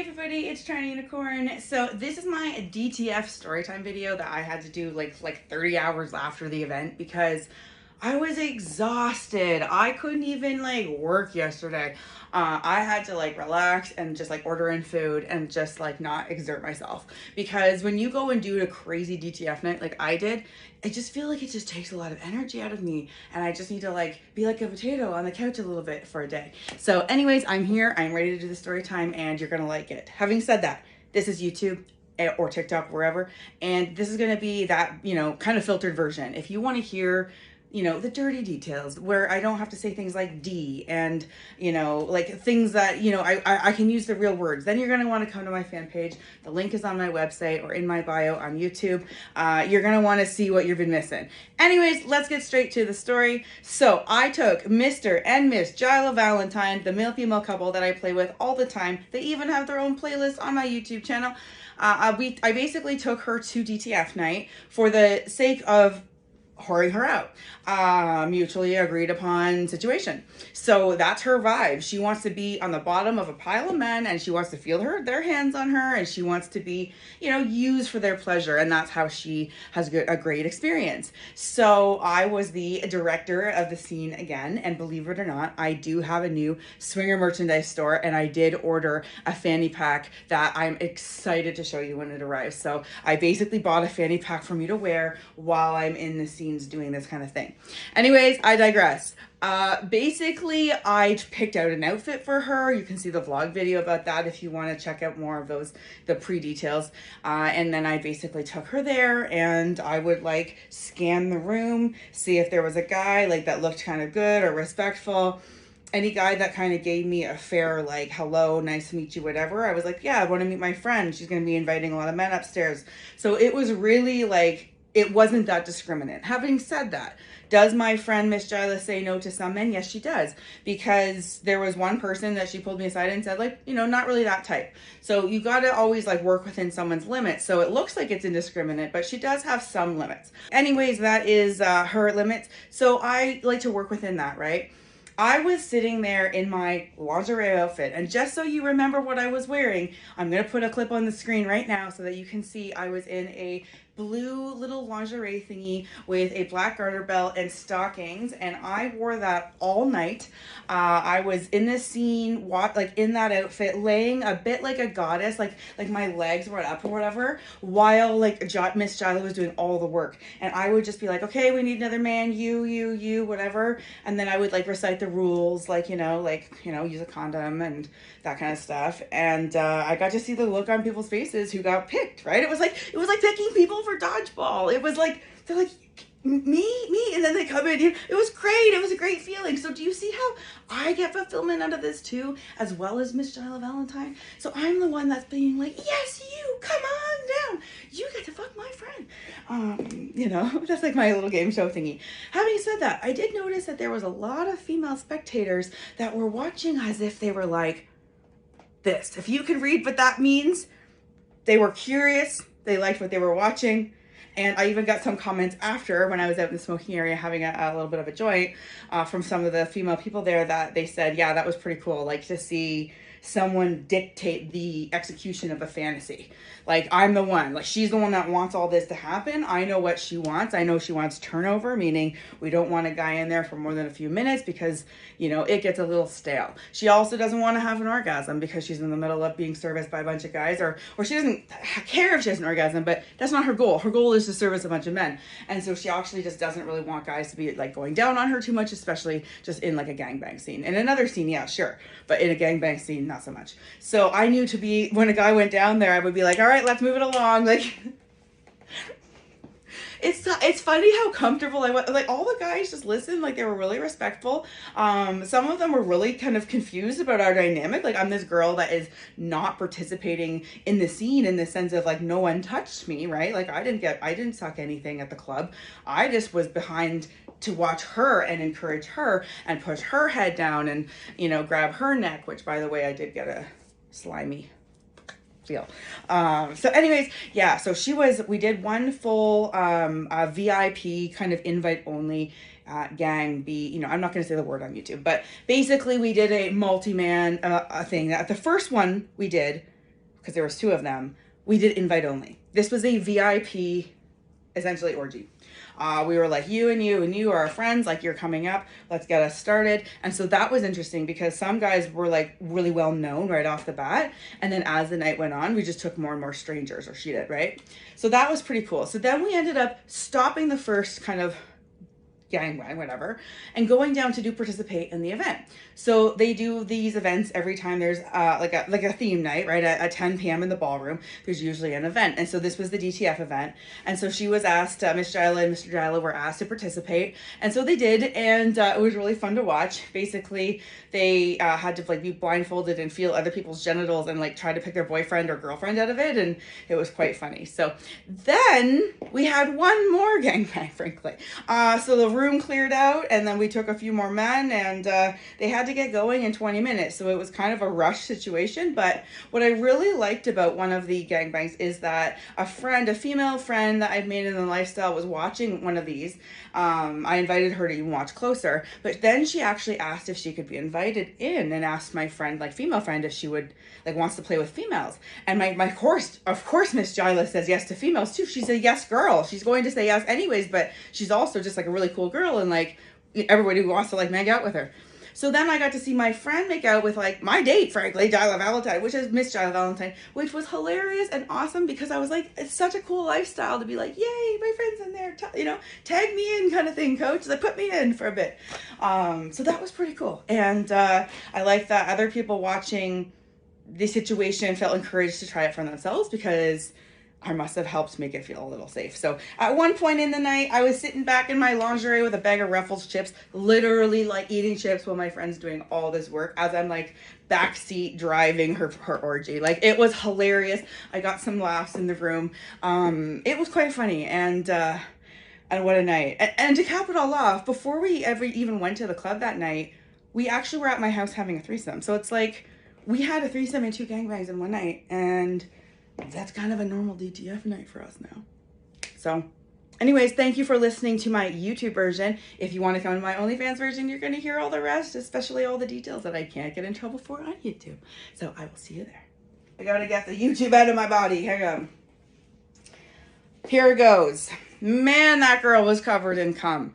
everybody, it's TorontoUnicorn. So this is my DTF storytime video that I had to do like 30 hours after the event because I was exhausted. I couldn't even like work yesterday. I had to like relax and just like order in food and just like not exert myself, because when you go and do a crazy DTF night like I did, I just feel like it just takes a lot of energy out of me, and I just need to like be like a potato on the couch a little bit for a day. So anyways, I'm here, I'm ready to do the story time, and you're gonna like it. Having said that, this is YouTube or TikTok, wherever, and this is gonna be that, you know, kind of filtered version. If you want to hear, you know, the dirty details where I don't have to say things like D and, you know, like things that, you know, I can use the real words, then you're going to want to come to my fan page. The link is on my website or in my bio on YouTube. You're going to want to see what you've been missing. Anyways, let's get straight to the story. So I took Mr. and Miss Jyla Valentine, the male-female couple that I play with all the time. They even have their own playlist on my YouTube channel. I basically took her to DTF night for the sake of whoring her out. Mutually agreed upon situation. So that's her vibe. She wants to be on the bottom of a pile of men, and she wants to feel their hands on her, and she wants to be, you know, used for their pleasure, and that's how she has a great experience. So I was the director of the scene again, and believe it or not, I do have a new swinger merchandise store, and I did order a fanny pack that I'm excited to show you when it arrives. So I basically bought a fanny pack for me to wear while I'm in the scene doing this kind of thing. Anyways, I digress. Basically, I picked out an outfit for her. You can see the vlog video about that if you want to check out more of the pre-details. And then I basically took her there, and I would like scan the room, see if there was a guy like that looked kind of good or respectful. Any guy that kind of gave me a fair, like, hello, nice to meet you, whatever, I was like, yeah, I want to meet my friend. She's going to be inviting a lot of men upstairs. So it was really like, it wasn't that discriminate. Having said that, does my friend Miss Jyla say no to some men? Yes, she does. Because there was one person that she pulled me aside and said, like, you know, not really that type. So you got to always like work within someone's limits. So it looks like it's indiscriminate, but she does have some limits. Anyways, that is her limits. So I like to work within that, right? I was sitting there in my lingerie outfit, and just so you remember what I was wearing, I'm going to put a clip on the screen right now so that you can see I was in a blue little lingerie thingy with a black garter belt and stockings, and I wore that all night. I was in this scene, like in that outfit, laying a bit like a goddess, like my legs were up or whatever, while like Miss Jyla was doing all the work, and I would just be like, okay, we need another man, you, whatever, and then I would like recite the rules, like, you know, use a condom and that kind of stuff, and I got to see the look on people's faces who got picked, right? It was like picking people for dodgeball. It was like, they're like, me, and then they come in. It was great. It was a great feeling. So do you see how I get fulfillment out of this too, as well as Miss Jyla Valentine? So I'm the one that's being like, yes, you, come on down. You get to fuck my friend. You know, that's like my little game show thingy. Having said that, I did notice that there was a lot of female spectators that were watching as if they were like this. If you can read what that means, they were curious. They liked what they were watching. And I even got some comments after, when I was out in the smoking area having a little bit of a joint, from some of the female people there, that they said, yeah, that was pretty cool. Like, to see someone dictate the execution of a fantasy. Like, I'm the one, like, she's the one that wants all this to happen. I know what she wants. I know she wants turnover, meaning we don't want a guy in there for more than a few minutes because, you know, it gets a little stale. She also doesn't want to have an orgasm because she's in the middle of being serviced by a bunch of guys, or she doesn't care if she has an orgasm, but that's not her goal. Her goal is to service a bunch of men. And so she actually just doesn't really want guys to be like going down on her too much, especially just in like a gangbang scene. In another scene, yeah, sure. But in a gangbang scene, not so much. So I knew when a guy went down there, I would be like, all right, let's move it along. Like, it's funny how comfortable I was. Like, all the guys just listened, like they were really respectful. Some of them were really kind of confused about our dynamic. Like, I'm this girl that is not participating in the scene in the sense of like, no one touched me, right? Like, I didn't suck anything at the club. I just was behind to watch her and encourage her and push her head down and, you know, grab her neck, which, by the way, I did get a slimy feel. So anyways, yeah, so we did one full VIP kind of invite only gang be, you know, I'm not going to say the word on YouTube, but basically we did a multi-man thing. The first one we did, because there was 2 of them, we did invite only. This was a VIP, essentially, orgy. We were like, you and you are our friends, like, you're coming up, let's get us started. And so that was interesting because some guys were like really well known right off the bat, and then as the night went on, we just took more and more strangers, or she did, right? So that was pretty cool. So then we ended up stopping the first kind of gangbang, whatever, and going down to participate in the event. So they do these events every time there's like a theme night, right? At 10 p.m. in the ballroom, there's usually an event. And so this was the DTF event. And so she was asked, Miss Jila and Mr. Jila were asked to participate. And so they did, and it was really fun to watch. Basically, they had to like be blindfolded and feel other people's genitals and like try to pick their boyfriend or girlfriend out of it. And it was quite funny. So then we had one more gangbang, frankly. So the room cleared out, and then we took a few more men, and they had to get going in 20 minutes. So it was kind of a rush situation. But what I really liked about one of the gangbangs is that a female friend that I've made in the lifestyle was watching one of these. I invited her to even watch closer, but then she actually asked if she could be invited in, and asked my friend, like female friend, if she would like wants to play with females. And of course Miss Jila says yes to females too. She's a yes girl. She's going to say yes anyways, but she's also just like a really cool girl, and like everybody who wants to like make out with her. So then I got to see my friend make out with like my date, frankly, Jila Valentine, which is Miss Jila Valentine, which was hilarious and awesome because I was like, it's such a cool lifestyle to be like, yay, my friend's in there, tag me in kind of thing, coach. Like, put me in for a bit. So that was pretty cool. And I like that other people watching the situation felt encouraged to try it for themselves, because I must have helped make it feel a little safe. So at one point in the night, I was sitting back in my lingerie with a bag of Ruffles chips, literally like eating chips while my friend's doing all this work as I'm like backseat driving her orgy. Like, it was hilarious. I got some laughs in the room. It was quite funny, and what a night. And to cap it all off, before we ever even went to the club that night, we actually were at my house having a threesome. So it's like we had a threesome and 2 gangbangs in one night, and that's kind of a normal DTF night for us now. So anyways, thank you for listening to my YouTube version. If you want to come to my OnlyFans version, you're going to hear all the rest, especially all the details that I can't get in trouble for on YouTube. So I will see you there. I got to get the YouTube out of my body. Hang on. Here it goes. Man, that girl was covered in cum.